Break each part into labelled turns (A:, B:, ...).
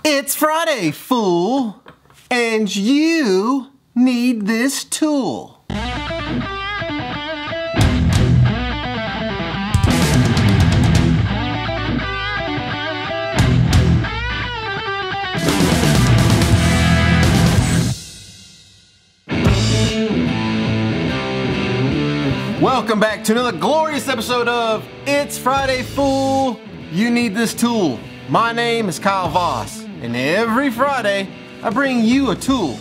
A: It's Friday, fool, and you need this tool. Welcome back to another glorious episode of It's Friday, fool, you need this tool. My name is Kyle Voss, and every Friday I bring you a tool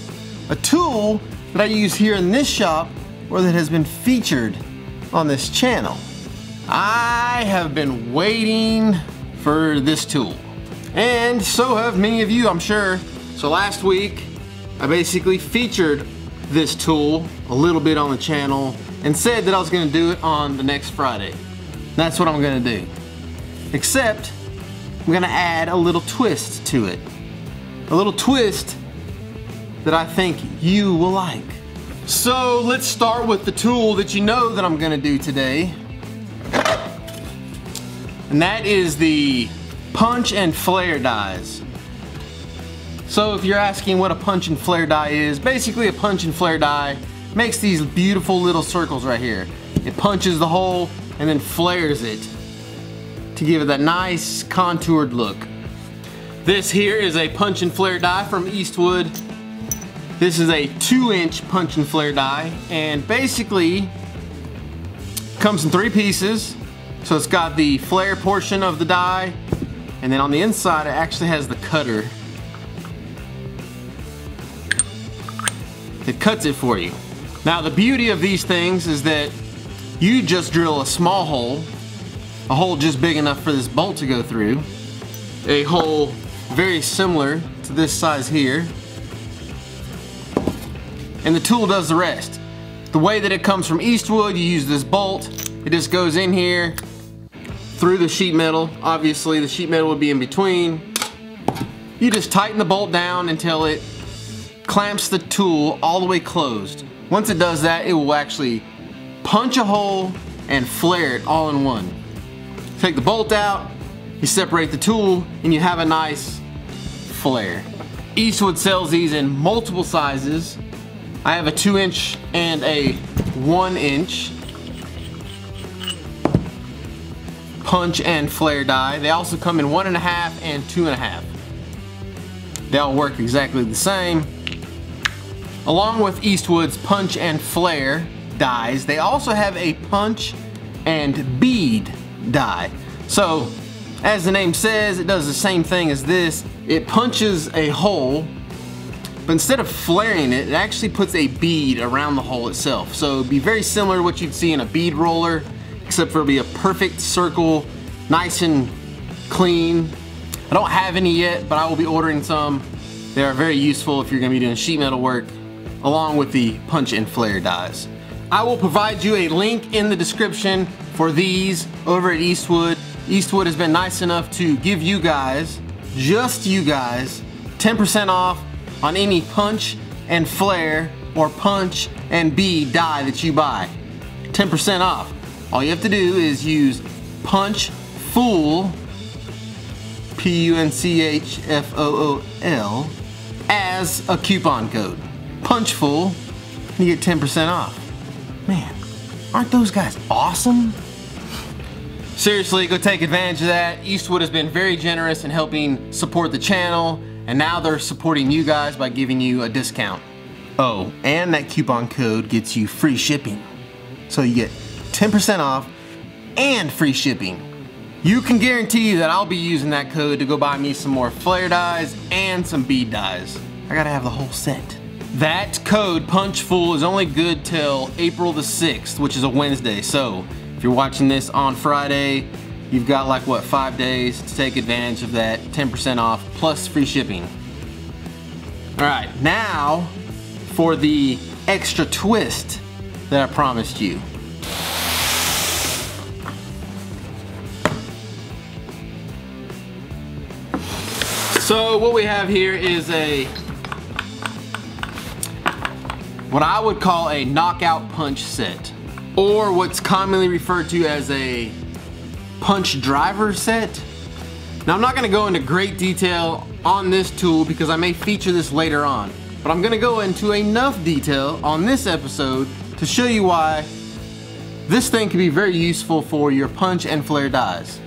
A: that I use here in this shop or that has been featured on this channel. I have been waiting for this tool, and so have many of you, I'm sure. So last week I basically featured this tool a little bit on the channel and said that I was going to do it on the next Friday. That's what I'm going to do. Except I'm going to add a little twist to it. A little twist that I think you will like. So let's start with the tool that you know that I'm going to do today. And that is the punch and flare dies. So if you're asking what a punch and flare die is, basically a punch and flare die makes these beautiful little circles right here. It punches the hole and then flares it to give it that nice contoured look. This here is a punch and flare die from Eastwood. This is a 2-inch punch and flare die, and basically comes in 3 pieces. So it's got the flare portion of the die, and then on the inside it actually has the cutter. It cuts it for you. Now the beauty of these things is that you just drill a small hole, a hole just big enough for this bolt to go through, a hole very similar to this size here, and the tool does the rest. The way that it comes from Eastwood, you use this bolt, it just goes in here through the sheet metal. Obviously the sheet metal would be in between. You just tighten the bolt down until it clamps the tool all the way closed. Once it does that, it will actually punch a hole and flare it all in one. Take the bolt out, you separate the tool, and you have a nice flare. Eastwood sells these in multiple sizes. I have a 2-inch and a 1-inch punch and flare die. They also come in 1.5 and 2.5. They all work exactly the same. Along with Eastwood's punch and flare dies, they also have a punch and bead die. So, as the name says, it does the same thing as this. It punches a hole, but instead of flaring it, it actually puts a bead around the hole itself. So it'd be very similar to what you'd see in a bead roller, except for it'll be a perfect circle, nice and clean. I don't have any yet, but I will be ordering some. They are very useful if you're gonna be doing sheet metal work, along with the punch and flare dies. I will provide you a link in the description for these over at Eastwood. Eastwood has been nice enough to give you guys, just you guys, 10% off on any punch and flare or punch and bead die that you buy. 10% off. All you have to do is use Punch Fool, P-U-N-C-H-F-O-O-L, as a coupon code. Punch Fool, and you get 10% off. Man, aren't those guys awesome? Seriously, go take advantage of that. Eastwood has been very generous in helping support the channel, and now they're supporting you guys by giving you a discount. Oh, and that coupon code gets you free shipping. So you get 10% off and free shipping. You can guarantee that I'll be using that code to go buy me some more flare dies and some bead dies. I gotta have the whole set. That code, Punch Fool, is only good till April the 6th, which is a Wednesday. So if you're watching this on Friday, you've got like, what, 5 days to take advantage of that 10% off plus free shipping. All right, now for the extra twist that I promised you. So what we have here is what I would call a knockout punch set, or what's commonly referred to as a punch driver set. Now I'm not going to go into great detail on this tool because I may feature this later on, but I'm going to go into enough detail on this episode to show you why this thing can be very useful for your punch and flare dies.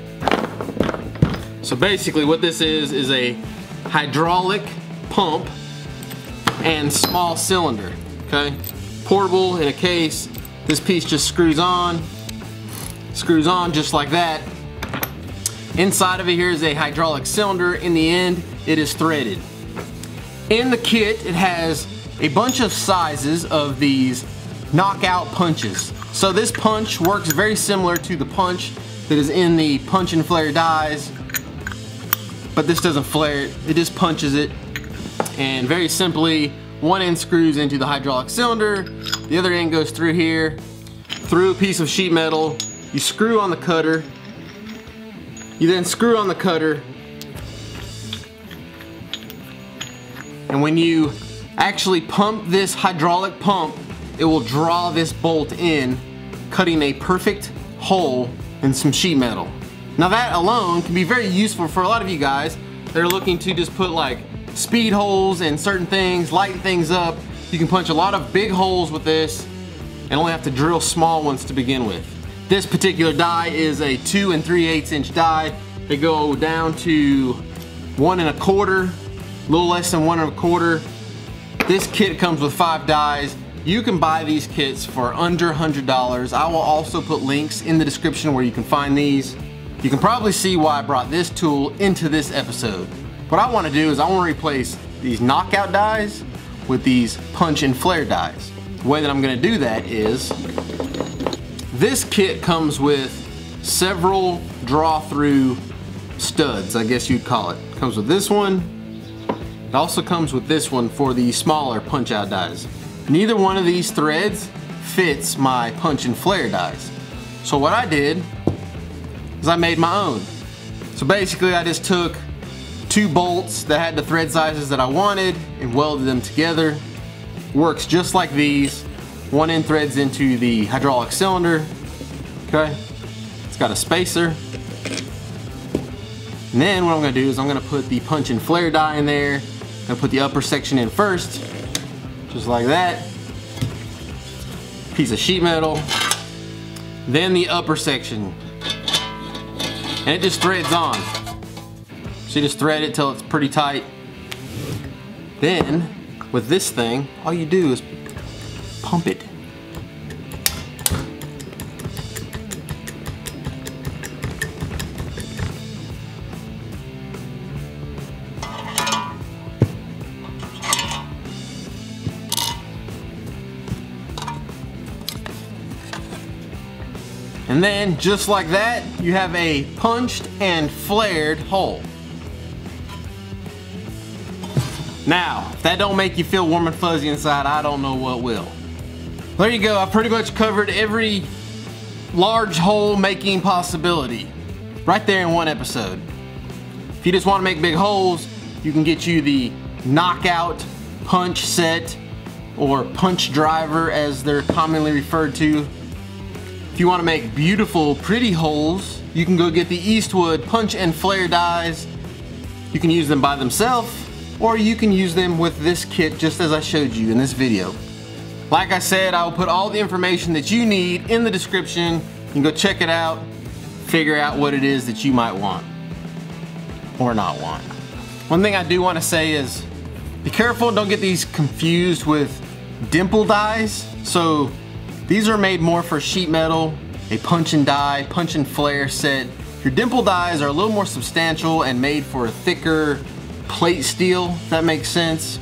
A: So basically what this is a hydraulic pump and small cylinder, okay? Portable in a case. This piece just screws on just like that. Inside of it here is a hydraulic cylinder. In the end, it is threaded. In the kit, it has a bunch of sizes of these knockout punches. So this punch works very similar to the punch that is in the punch and flare dies, but this doesn't flare it, it just punches it. And very simply, one end screws into the hydraulic cylinder, the other end goes through here, through a piece of sheet metal. You screw on the cutter, you then screw on the cutter, and when you actually pump this hydraulic pump, it will draw this bolt in, cutting a perfect hole in some sheet metal. Now that alone can be very useful for a lot of you guys that are looking to just put like speed holes in certain things, lighten things up. You can punch a lot of big holes with this and only have to drill small ones to begin with. This particular die is a 2 3/8 inch die. They go down to 1 1/4, a little less than 1 1/4. This kit comes with 5 dies. You can buy these kits for under $100. I will also put links in the description where you can find these. You can probably see why I brought this tool into this episode. What I want to do is I want to replace these knockout dies with these punch and flare dies. The way that I'm going to do that is this kit comes with several draw-through studs, I guess you'd call it. It comes with this one. It also comes with this one for the smaller punch-out dies. Neither one of these threads fits my punch and flare dies. So what I did is I made my own. So basically I just took 2 bolts that had the thread sizes that I wanted and welded them together. Works just like these. One end threads into the hydraulic cylinder. Okay, it's got a spacer. And then what I'm gonna do is I'm gonna put the punch and flare die in there. I'm gonna put the upper section in first, just like that. Piece of sheet metal. Then the upper section. And it just threads on. So you just thread it till it's pretty tight. Then, with this thing, all you do is pump it. And then, just like that, you have a punched and flared hole. Now, if that don't make you feel warm and fuzzy inside, I don't know what will. There you go, I pretty much covered every large hole making possibility right there in one episode. If you just want to make big holes, you can get you the knockout punch set or punch driver as they're commonly referred to. If you want to make beautiful, pretty holes, you can go get the Eastwood punch and flare dies. You can use them by themselves, or you can use them with this kit just as I showed you in this video. Like I said, I will put all the information that you need in the description. You can go check it out, figure out what it is that you might want or not want. One thing I do want to say is be careful, don't get these confused with dimple dies. So these are made more for sheet metal, a punch and die, punch and flare set. Your dimple dies are a little more substantial and made for a thicker plate steel, if that makes sense.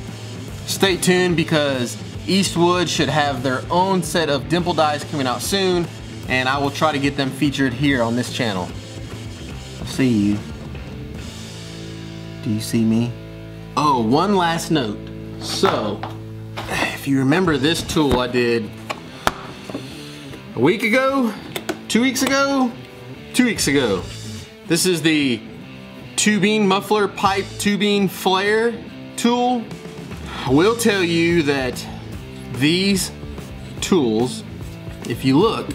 A: Stay tuned because Eastwood should have their own set of dimple dies coming out soon, and I will try to get them featured here on this channel. I'll see you. Do you see me? Oh, one last note. So, if you remember this tool I did a week ago, 2 weeks ago, 2 weeks ago. This is the tubing muffler pipe tubing flare tool. I will tell you that these tools, if you look,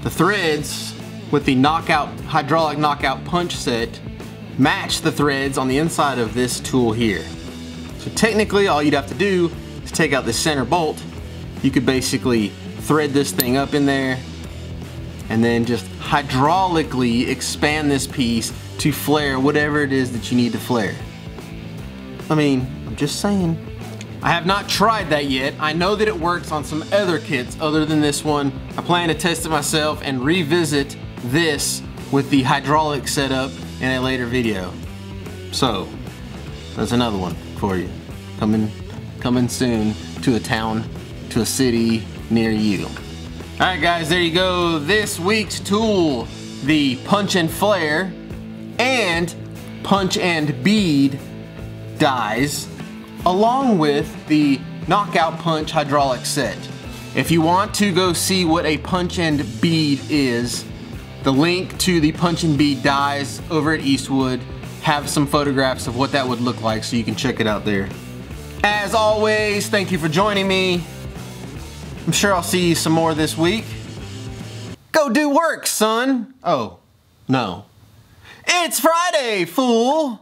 A: the threads with the hydraulic knockout punch set match the threads on the inside of this tool here. So technically all you'd have to do is take out the center bolt. You could basically thread this thing up in there and then just hydraulically expand this piece to flare whatever it is that you need to flare. I mean, I'm just saying. I have not tried that yet. I know that it works on some other kits other than this one. I plan to test it myself and revisit this with the hydraulic setup in a later video. So, that's another one for you. Coming soon to a town, to a city near you. Alright guys, there you go. This week's tool, the punch and flare and punch and bead dies, along with the knockout punch hydraulic set. If you want to go see what a punch and bead is, the link to the punch and bead dies over at Eastwood have some photographs of what that would look like, so you can check it out there. As always, thank you for joining me. I'm sure I'll see you some more this week. Go do work, son! Oh, no. It's Friday, fool!